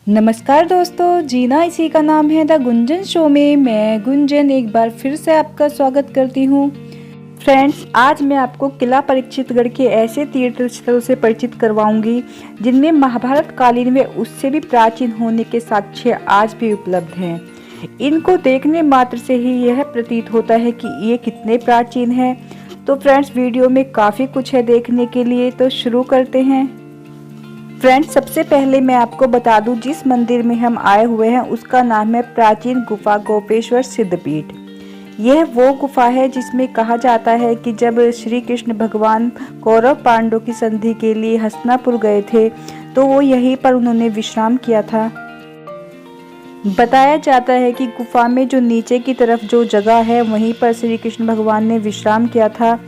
नमस्कार दोस्तों, जीना इसी का नाम है। द गुंजन शो में मैं गुंजन एक बार फिर से आपका स्वागत करती हूँ। फ्रेंड्स, आज मैं आपको किला परीक्षितगढ़ के ऐसे तीर्थ स्थलों से परिचित करवाऊंगी जिनमें महाभारत कालीन व उससे भी प्राचीन होने के साक्ष्य आज भी उपलब्ध हैं। इनको देखने मात्र से ही यह प्रतीत होता है कि ये कितने प्राचीन हैं। तो फ्रेंड्स, वीडियो में काफ़ी कुछ है देखने के लिए, तो शुरू करते हैं। फ्रेंड्स, सबसे पहले मैं आपको बता दूं, जिस मंदिर में हम आए हुए हैं उसका नाम है प्राचीन गुफा गोपेश्वर सिद्धपीठ। यह वो गुफा है जिसमें कहा जाता है कि जब श्री कृष्ण भगवान कौरव पांडव की संधि के लिए हस्तिनापुर गए थे तो वो यहीं पर उन्होंने विश्राम किया था। बताया जाता है कि गुफा में जो नीचे की तरफ जो जगह है वहीं पर श्री कृष्ण भगवान ने विश्राम किया था।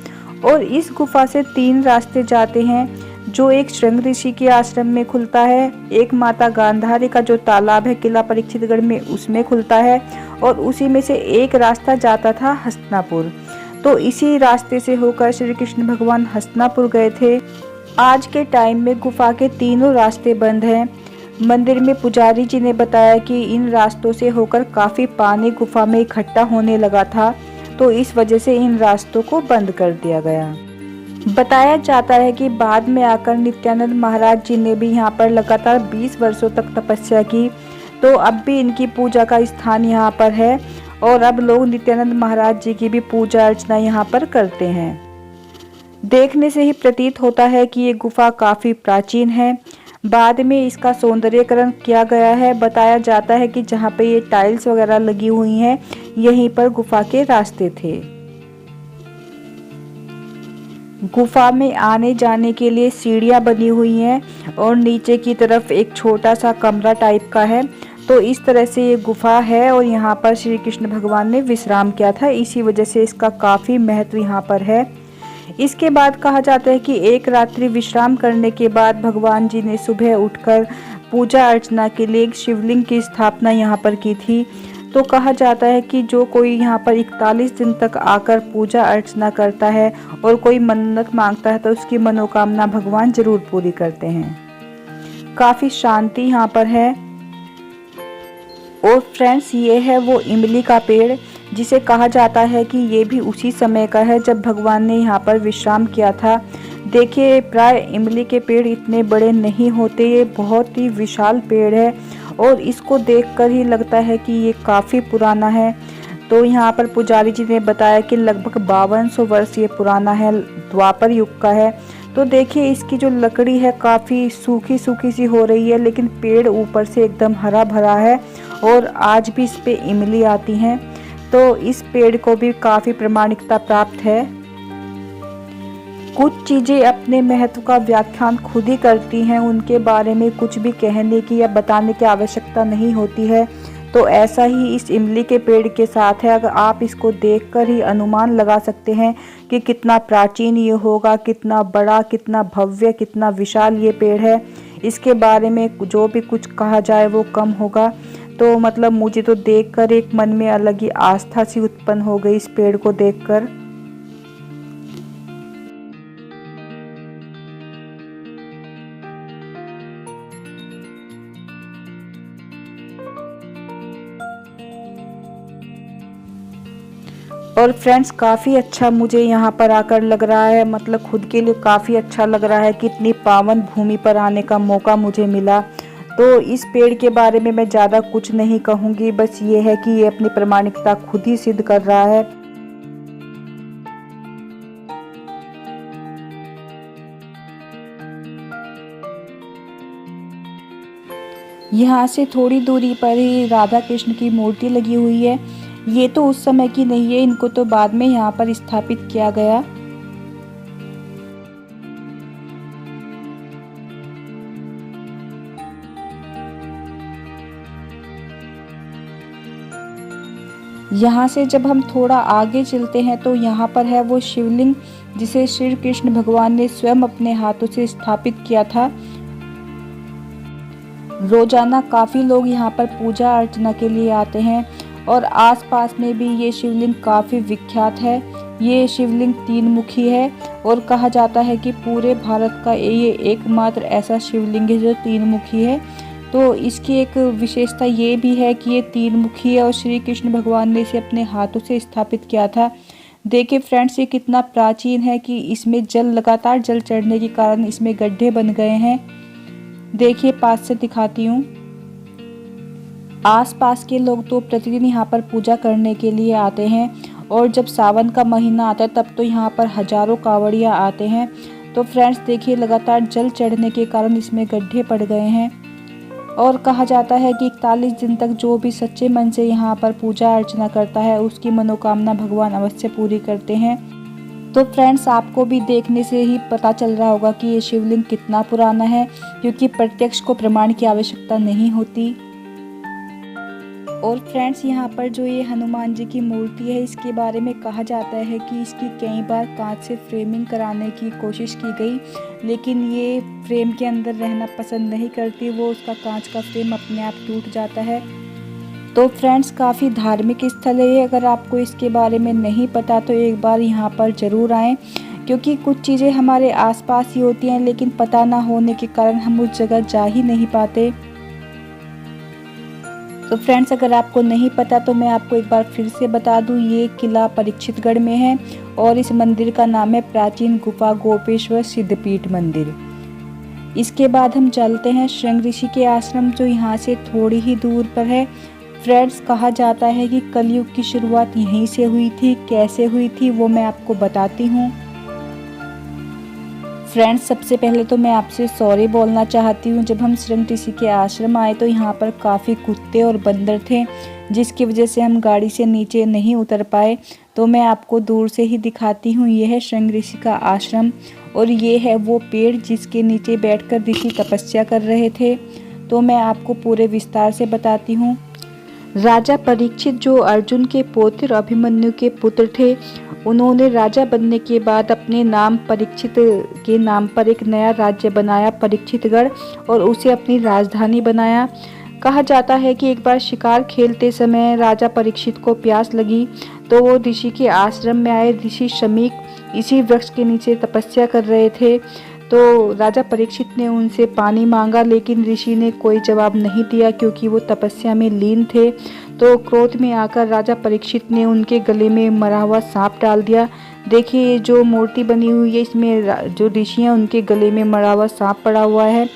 और इस गुफा से 3 रास्ते जाते हैं, जो एक श्रृंग ऋषि के आश्रम में खुलता है, एक माता गांधारी का जो तालाब है किला परीक्षितगढ़ में उसमें खुलता है, और उसी में से एक रास्ता जाता था हस्तिनापुर। तो इसी रास्ते से होकर श्री कृष्ण भगवान हस्तिनापुर गए थे। आज के टाइम में गुफा के तीनों रास्ते बंद हैं। मंदिर में पुजारी जी ने बताया कि इन रास्तों से होकर काफी पानी गुफा में इकट्ठा होने लगा था, तो इस वजह से इन रास्तों को बंद कर दिया गया। बताया जाता है कि बाद में आकर नित्यानंद महाराज जी ने भी यहाँ पर लगातार 20 वर्षों तक तपस्या की, तो अब भी इनकी पूजा का स्थान यहाँ पर है और अब लोग नित्यानंद महाराज जी की भी पूजा अर्चना यहाँ पर करते हैं। देखने से ही प्रतीत होता है कि ये गुफा काफ़ी प्राचीन है। बाद में इसका सौंदर्यीकरण किया गया है। बताया जाता है कि जहाँ पे ये टाइल्स वगैरह लगी हुई हैं, यहीं पर गुफा के रास्ते थे। गुफा में आने जाने के लिए सीढ़ियां बनी हुई हैं और नीचे की तरफ एक छोटा सा कमरा टाइप का है। तो इस तरह से ये गुफा है और यहाँ पर श्री कृष्ण भगवान ने विश्राम किया था, इसी वजह से इसका काफ़ी महत्व यहाँ पर है। इसके बाद कहा जाता है कि एक रात्रि विश्राम करने के बाद भगवान जी ने सुबह उठकर पूजा अर्चना के लिए एक शिवलिंग की स्थापना यहाँ पर की थी। तो कहा जाता है कि जो कोई यहाँ पर 41 दिन तक आकर पूजा अर्चना करता है और कोई मन्नत मांगता है तो उसकी मनोकामना भगवान जरूर पूरी करते हैं। काफ़ी शांति यहाँ पर है। और फ्रेंड्स, ये है वो इमली का पेड़, जिसे कहा जाता है कि ये भी उसी समय का है जब भगवान ने यहाँ पर विश्राम किया था। देखिए, प्राय इमली के पेड़ इतने बड़े नहीं होते, ये बहुत ही विशाल पेड़ है और इसको देखकर ही लगता है कि ये काफ़ी पुराना है। तो यहाँ पर पुजारी जी ने बताया कि लगभग 5200 वर्ष ये पुराना है, द्वापर युग का है। तो देखिए, इसकी जो लकड़ी है काफ़ी सूखी सूखी सी हो रही है, लेकिन पेड़ ऊपर से एकदम हरा भरा है और आज भी इस पे इमली आती हैं। तो इस पेड़ को भी काफ़ी प्रामाणिकता प्राप्त है। कुछ चीज़ें अपने महत्व का व्याख्यान खुद ही करती हैं, उनके बारे में कुछ भी कहने की या बताने की आवश्यकता नहीं होती है। तो ऐसा ही इस इमली के पेड़ के साथ है। अगर आप इसको देखकर ही अनुमान लगा सकते हैं कि कितना प्राचीन ये होगा, कितना बड़ा, कितना भव्य, कितना विशाल ये पेड़ है। इसके बारे में जो भी कुछ कहा जाए वो कम होगा। तो मतलब मुझे तो देखकर एक मन में अलग ही आस्था सी उत्पन्न हो गई इस पेड़ को देखकर। और फ्रेंड्स, काफ़ी अच्छा मुझे यहाँ पर आकर लग रहा है, मतलब खुद के लिए काफ़ी अच्छा लग रहा है कि इतनी पावन भूमि पर आने का मौका मुझे मिला। तो इस पेड़ के बारे में मैं ज़्यादा कुछ नहीं कहूँगी, बस ये है कि ये अपनी प्रामाणिकता खुद ही सिद्ध कर रहा है। यहाँ से थोड़ी दूरी पर ही राधा कृष्ण की मूर्ति लगी हुई है। ये तो उस समय की नहीं है, इनको तो बाद में यहाँ पर स्थापित किया गया। यहाँ से जब हम थोड़ा आगे चलते हैं तो यहाँ पर है वो शिवलिंग, जिसे श्री कृष्ण भगवान ने स्वयं अपने हाथों से स्थापित किया था। रोजाना काफ़ी लोग यहाँ पर पूजा अर्चना के लिए आते हैं और आसपास में भी ये शिवलिंग काफ़ी विख्यात है। ये शिवलिंग 3 मुखी है और कहा जाता है कि पूरे भारत का ये एकमात्र ऐसा शिवलिंग है जो 3 मुखी है। तो इसकी एक विशेषता ये भी है कि ये 3 मुखी है और श्री कृष्ण भगवान ने इसे अपने हाथों से स्थापित किया था। देखिए फ्रेंड्स, ये कितना प्राचीन है कि इसमें लगातार जल चढ़ने के कारण इसमें गड्ढे बन गए हैं। देखिए पास से दिखाती हूँ। आसपास के लोग तो प्रतिदिन यहाँ पर पूजा करने के लिए आते हैं और जब सावन का महीना आता है तब तो यहाँ पर हजारों कांवड़िया आते हैं। तो फ्रेंड्स देखिए, लगातार जल चढ़ने के कारण इसमें गड्ढे पड़ गए हैं और कहा जाता है कि 41 दिन तक जो भी सच्चे मन से यहाँ पर पूजा अर्चना करता है उसकी मनोकामना भगवान अवश्य पूरी करते हैं। तो फ्रेंड्स, आपको भी देखने से ही पता चल रहा होगा कि ये शिवलिंग कितना पुराना है, क्योंकि प्रत्यक्ष को प्रमाण की आवश्यकता नहीं होती। और फ्रेंड्स, यहाँ पर जो ये हनुमान जी की मूर्ति है, इसके बारे में कहा जाता है कि इसकी कई बार कांच से फ्रेमिंग कराने की कोशिश की गई, लेकिन ये फ्रेम के अंदर रहना पसंद नहीं करती, वो उसका कांच का फ्रेम अपने आप टूट जाता है। तो फ्रेंड्स, काफ़ी धार्मिक स्थल है ये। अगर आपको इसके बारे में नहीं पता तो एक बार यहाँ पर ज़रूर आएँ, क्योंकि कुछ चीज़ें हमारे आसपास ही होती हैं लेकिन पता ना होने के कारण हम उस जगह जा ही नहीं पाते। तो फ्रेंड्स, अगर आपको नहीं पता तो मैं आपको एक बार फिर से बता दूं, ये किला परीक्षितगढ़ में है और इस मंदिर का नाम है प्राचीन गुफा गोपेश्वर सिद्धपीठ मंदिर। इसके बाद हम चलते हैं श्रृंग ऋषि के आश्रम, जो यहाँ से थोड़ी ही दूर पर है। फ्रेंड्स, कहा जाता है कि कलयुग की शुरुआत यहीं से हुई थी। कैसे हुई थी वो मैं आपको बताती हूँ। फ्रेंड्स, सबसे पहले तो मैं आपसे सॉरी बोलना चाहती हूँ। जब हम श्रृंग ऋषि के आश्रम आए तो यहाँ पर काफ़ी कुत्ते और बंदर थे, जिसकी वजह से हम गाड़ी से नीचे नहीं उतर पाए। तो मैं आपको दूर से ही दिखाती हूँ। यह है श्रृंग ऋषि का आश्रम और ये है वो पेड़ जिसके नीचे बैठकर ऋषि तपस्या कर रहे थे। तो मैं आपको पूरे विस्तार से बताती हूँ। राजा परीक्षित, जो अर्जुन के पौत्र अभिमन्यु के पुत्र थे, उन्होंने राजा बनने के बाद अपने नाम परीक्षित के नाम पर एक नया राज्य बनाया, परीक्षितगढ़, और उसे अपनी राजधानी बनाया। कहा जाता है कि एक बार शिकार खेलते समय राजा परीक्षित को प्यास लगी तो वो ऋषि के आश्रम में आए। ऋषि शमीक इसी वृक्ष के नीचे तपस्या कर रहे थे। तो राजा परीक्षित ने उनसे पानी मांगा, लेकिन ऋषि ने कोई जवाब नहीं दिया क्योंकि वो तपस्या में लीन थे। तो क्रोध में आकर राजा परीक्षित ने उनके गले में मरा हुआ सांप डाल दिया। देखिए, जो मूर्ति बनी हुई है इसमें जो ऋषि हैं उनके गले में मरा हुआ सांप पड़ा हुआ है।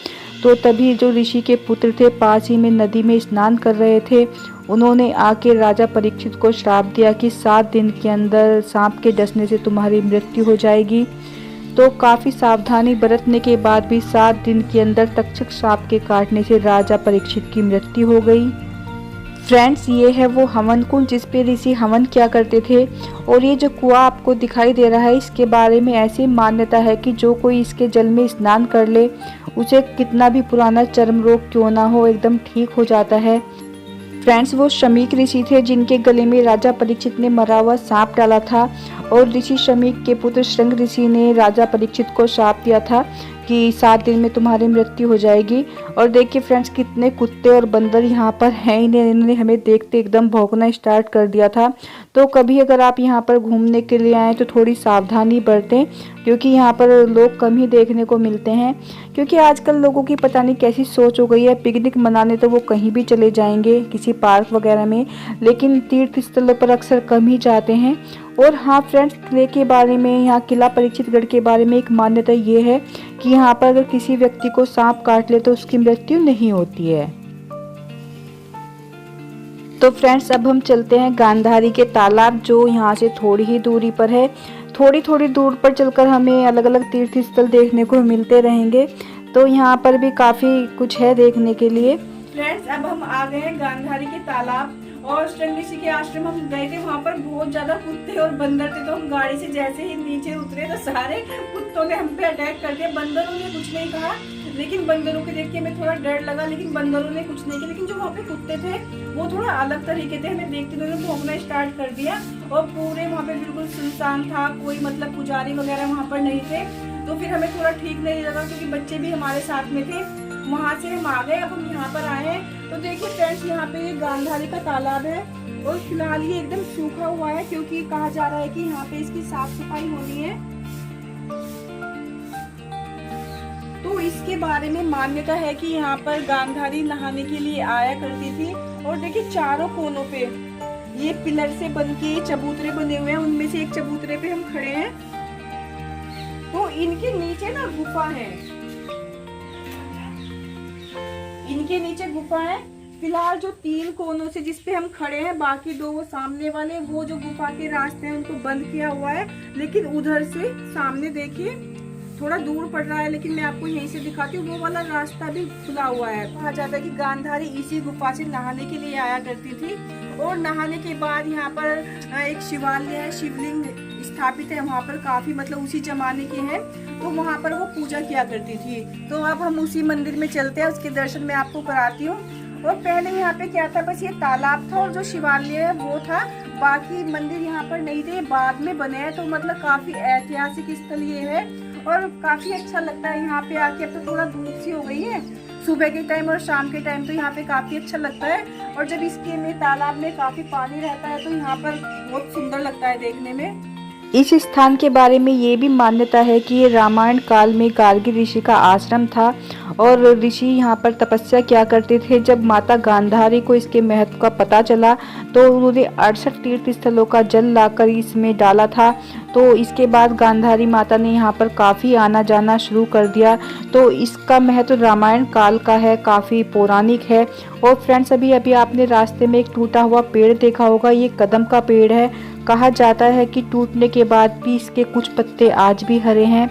तो तभी जो ऋषि के पुत्र थे पास ही में नदी में स्नान कर रहे थे, उन्होंने आके राजा परीक्षित को श्राप दिया कि 7 दिन के अंदर सांप के डसने से तुम्हारी मृत्यु हो जाएगी। तो काफ़ी सावधानी बरतने के बाद भी 7 दिन के अंदर तक्षक सांप के काटने से राजा परीक्षित की मृत्यु हो गई। फ्रेंड्स, ये है वो हवन कुंड जिस पे ऋषि हवन किया करते थे। और ये जो कुआं आपको दिखाई दे रहा है, इसके बारे में ऐसी मान्यता है कि जो कोई इसके जल में स्नान कर ले, उसे कितना भी पुराना चर्म रोग क्यों ना हो, एकदम ठीक हो जाता है। फ्रेंड्स, वो शमीक ऋषि थे जिनके गले में राजा परीक्षित ने मरा हुआ सांप डाला था। और ऋषि शमीक के पुत्र श्रृंग ऋषि ने राजा परीक्षित को श्राप दिया था कि 7 दिन में तुम्हारी मृत्यु हो जाएगी। और देखिए फ्रेंड्स, कितने कुत्ते और बंदर यहाँ पर हैं। इन्होंने हमें देखते एकदम भौंकना स्टार्ट कर दिया था। तो कभी अगर आप यहाँ पर घूमने के लिए आएँ तो थोड़ी सावधानी बरतें, क्योंकि यहाँ पर लोग कम ही देखने को मिलते हैं। क्योंकि आजकल लोगों की पता नहीं कैसी सोच हो गई है, पिकनिक मनाने तो वो कहीं भी चले जाएंगे, किसी पार्क वगैरह में, लेकिन तीर्थ स्थलों पर अक्सर कम ही जाते हैं। और हाँ फ्रेंड्स, किले के बारे में, यहाँ किला परीक्षितगढ़ के बारे में एक मान्यता ये है कि यहाँ पर अगर किसी व्यक्ति को सांप काट ले तो उसकी मृत्यु नहीं होती है। तो फ्रेंड्स, अब हम चलते हैं गांधारी के तालाब, जो यहाँ से थोड़ी ही दूरी पर है। थोड़ी दूर पर चलकर हमें अलग अलग तीर्थ स्थल देखने को मिलते रहेंगे। तो यहाँ पर भी काफ़ी कुछ है देखने के लिए। फ्रेंड्स, अब हम आ गए हैं गांधारी के तालाब और श्रृंग ऋषि के आश्रम हम गए थे। वहाँ पर बहुत ज्यादा कुत्ते और बंदर थे। तो हम गाड़ी से जैसे ही नीचे उतरे तो सारे कुत्तों ने हम पे अटैक कर दिया। बंदरों ने कुछ नहीं कहा, लेकिन बंदरों के देख के हमें थोड़ा डर लगा, लेकिन बंदरों ने कुछ नहीं किया। लेकिन जो वहाँ पे कुत्ते थे वो थोड़ा अलग तरीके थे, हमें देखते उन्होंने भौंकना स्टार्ट कर दिया। और पूरे वहाँ पे बिल्कुल सुनसान था, कोई मतलब पुजारी वगैरह वहाँ पर नहीं थे। तो फिर हमें थोड़ा ठीक नहीं लगा, क्योंकि बच्चे भी हमारे साथ में थे। वहाँ से हम आ गए। अब हम यहाँ पर आए हैं। तो देखिए फ्रेंड्स, यहाँ पे ये गांधारी का तालाब है और फिलहाल ये एकदम सूखा हुआ है, क्योंकि कहा जा रहा है कि यहाँ पे इसकी साफ सफाई होनी है। तो तो इसके बारे में मान्यता है कि यहाँ पर गांधारी नहाने के लिए आया करती थी। और देखिए चारों कोनों पे ये पिलर से बन के चबूतरे बने हुए हैं, उनमें से एक चबूतरे पे हम खड़े हैं। तो इनके नीचे ना गुफा है, इनके नीचे गुफा है। फिलहाल जो 3 कोनों से जिस पे हम खड़े हैं, बाकी 2 वो सामने वाले, वो जो गुफा के रास्ते हैं उनको बंद किया हुआ है। लेकिन उधर से सामने देखिए थोड़ा दूर पड़ रहा है, लेकिन मैं आपको यहीं से दिखाती हूँ, वो वाला रास्ता भी खुला हुआ है। कहा जाता है कि गांधारी इसी गुफा से नहाने के लिए आया करती थी। और नहाने के बाद यहाँ पर एक शिवालय है, शिवलिंग स्थापित है वहाँ पर, काफी मतलब उसी जमाने के हैं। तो वहाँ पर वो पूजा किया करती थी। तो अब हम उसी मंदिर में चलते हैं, उसके दर्शन मैं आपको कराती हूँ। और पहले यहाँ पे क्या था, बस ये तालाब था और जो शिवालय है वो था, बाकी मंदिर यहाँ पर नहीं थे, बाद में बने हैं। तो मतलब काफी ऐतिहासिक स्थल ये है और काफी अच्छा लगता है यहाँ पे आके। अब तो थोड़ा धूप सी हो गई है, सुबह के टाइम और शाम के टाइम तो यहाँ पे काफी अच्छा लगता है। और जब इसके में तालाब में काफी पानी रहता है तो यहाँ पर बहुत सुंदर लगता है देखने में। इस स्थान के बारे में ये भी मान्यता है कि ये रामायण काल में गार्गी ऋषि का आश्रम था और ऋषि यहाँ पर तपस्या किया करते थे। जब माता गांधारी को इसके महत्व का पता चला तो उन्होंने 68 तीर्थ स्थलों का जल लाकर इसमें डाला था। तो इसके बाद गांधारी माता ने यहाँ पर काफ़ी आना जाना शुरू कर दिया। तो इसका महत्व रामायण काल का है, काफ़ी पौराणिक है। और फ्रेंड्स, अभी अभी आपने रास्ते में एक टूटा हुआ पेड़ देखा होगा, ये कदम का पेड़ है। कहा जाता है कि टूटने के बाद भी इसके कुछ पत्ते आज भी हरे हैं।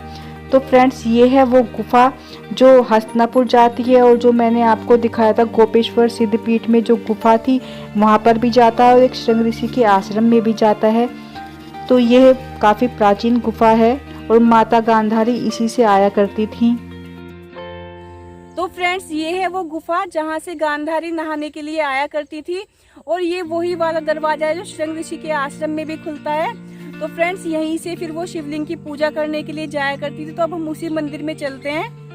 तो फ्रेंड्स, ये है वो गुफा जो हस्तिनापुर जाती है और जो मैंने आपको दिखाया था गोपेश्वर सिद्धपीठ में जो गुफा थी वहाँ पर भी जाता है और एक शृंग ऋषि के आश्रम में भी जाता है। तो यह काफ़ी प्राचीन गुफा है और माता गांधारी इसी से आया करती थी। तो फ्रेंड्स, ये है वो गुफा जहाँ से गांधारी नहाने के लिए आया करती थी। और ये वही वाला दरवाजा है जो शृंग ऋषि के आश्रम में भी खुलता है। तो फ्रेंड्स, यहीं से फिर वो शिवलिंग की पूजा करने के लिए जाया करती थी। तो अब हम उसी मंदिर में चलते हैं।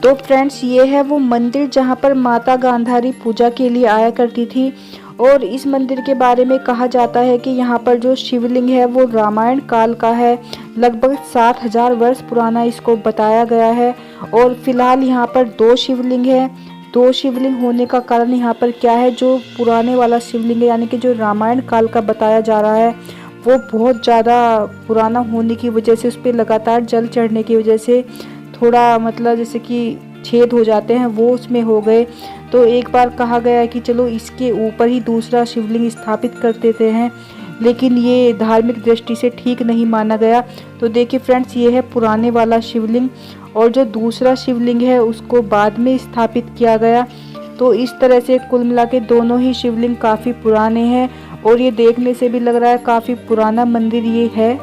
तो फ्रेंड्स, ये है वो मंदिर जहाँ पर माता गांधारी पूजा के लिए आया करती थी। और इस मंदिर के बारे में कहा जाता है कि यहाँ पर जो शिवलिंग है वो रामायण काल का है, लगभग 7000 वर्ष पुराना इसको बताया गया है। और फिलहाल यहाँ पर 2 शिवलिंग है। 2 शिवलिंग होने का कारण यहाँ पर क्या है, जो पुराने वाला शिवलिंग है यानी कि जो रामायण काल का बताया जा रहा है वो बहुत ज़्यादा पुराना होने की वजह से, उस पर लगातार जल चढ़ने की वजह से थोड़ा मतलब जैसे कि छेद हो जाते हैं, वो उसमें हो गए। तो एक बार कहा गया कि चलो इसके ऊपर ही दूसरा शिवलिंग स्थापित कर देते हैं, लेकिन ये धार्मिक दृष्टि से ठीक नहीं माना गया। तो देखिए फ्रेंड्स, ये है पुराने वाला शिवलिंग और जो दूसरा शिवलिंग है उसको बाद में स्थापित किया गया। तो इस तरह से कुल मिला के दोनों ही शिवलिंग काफ़ी पुराने हैं और ये देखने से भी लग रहा है काफ़ी पुराना मंदिर ये है।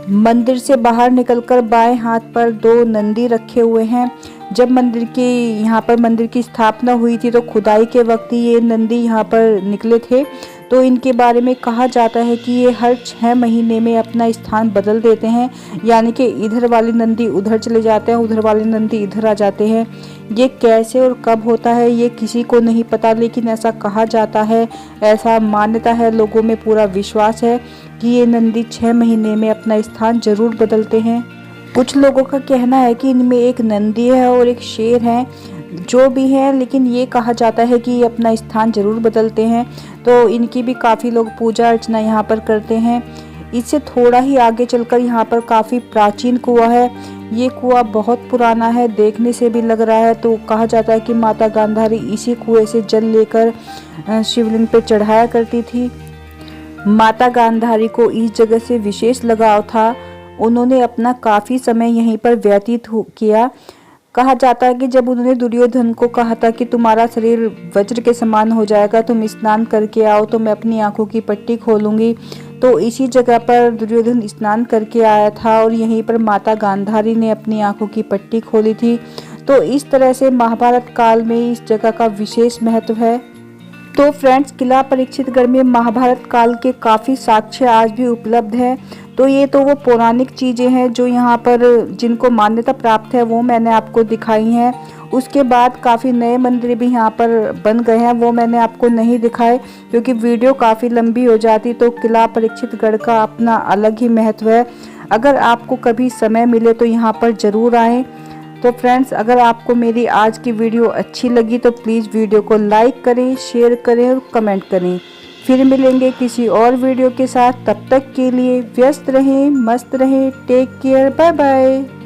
मंदिर से बाहर निकलकर बाएं हाथ पर 2 नंदी रखे हुए हैं। जब मंदिर की स्थापना हुई थी तो खुदाई के वक्त ही ये नंदी यहाँ पर निकले थे। तो इनके बारे में कहा जाता है कि ये हर 6 महीने में अपना स्थान बदल देते हैं, यानी कि इधर वाले नंदी उधर चले जाते हैं, उधर वाले नंदी इधर आ जाते हैं। ये कैसे और कब होता है ये किसी को नहीं पता, लेकिन ऐसा कहा जाता है, ऐसा मान्यता है, लोगों में पूरा विश्वास है कि ये नंदी 6 महीने में अपना स्थान जरूर बदलते हैं। कुछ लोगों का कहना है कि इनमें एक नंदी है और एक शेर है। जो भी है, लेकिन ये कहा जाता है कि ये अपना स्थान जरूर बदलते हैं, तो इनकी भी काफ़ी लोग पूजा अर्चना यहाँ पर करते हैं। इससे थोड़ा ही आगे चलकर यहाँ पर काफ़ी प्राचीन कुआं है। ये कुआं बहुत पुराना है, देखने से भी लग रहा है। तो कहा जाता है कि माता गांधारी इसी कुएं से जल लेकर शिवलिंग पे चढ़ाया करती थी। माता गांधारी को इस जगह से विशेष लगाव था। उन्होंने अपना काफ़ी समय यहीं पर व्यतीत किया। कहा जाता है कि जब उन्होंने दुर्योधन को कहा था कि तुम्हारा शरीर वज्र के समान हो जाएगा, तुम स्नान करके आओ तो मैं अपनी आंखों की पट्टी खोलूंगी, तो इसी जगह पर दुर्योधन स्नान करके आया था और यहीं पर माता गांधारी ने अपनी आंखों की पट्टी खोली थी। तो इस तरह से महाभारत काल में इस जगह का विशेष महत्व है। तो फ्रेंड्स, किला परीक्षितगढ़ में महाभारत काल के काफ़ी साक्ष्य आज भी उपलब्ध हैं। तो ये तो वो पौराणिक चीज़ें हैं जो यहाँ पर जिनको मान्यता प्राप्त है, वो मैंने आपको दिखाई हैं। उसके बाद काफ़ी नए मंदिर भी यहाँ पर बन गए हैं, वो मैंने आपको नहीं दिखाए क्योंकि वीडियो काफ़ी लंबी हो जाती। तो किला परीक्षितगढ़ का अपना अलग ही महत्व है। अगर आपको कभी समय मिले तो यहाँ पर ज़रूर आएँ। तो फ्रेंड्स, अगर आपको मेरी आज की वीडियो अच्छी लगी तो प्लीज़ वीडियो को लाइक करें, शेयर करें और कमेंट करें। फिर मिलेंगे किसी और वीडियो के साथ। तब तक के लिए व्यस्त रहें, मस्त रहें। Take care, bye bye.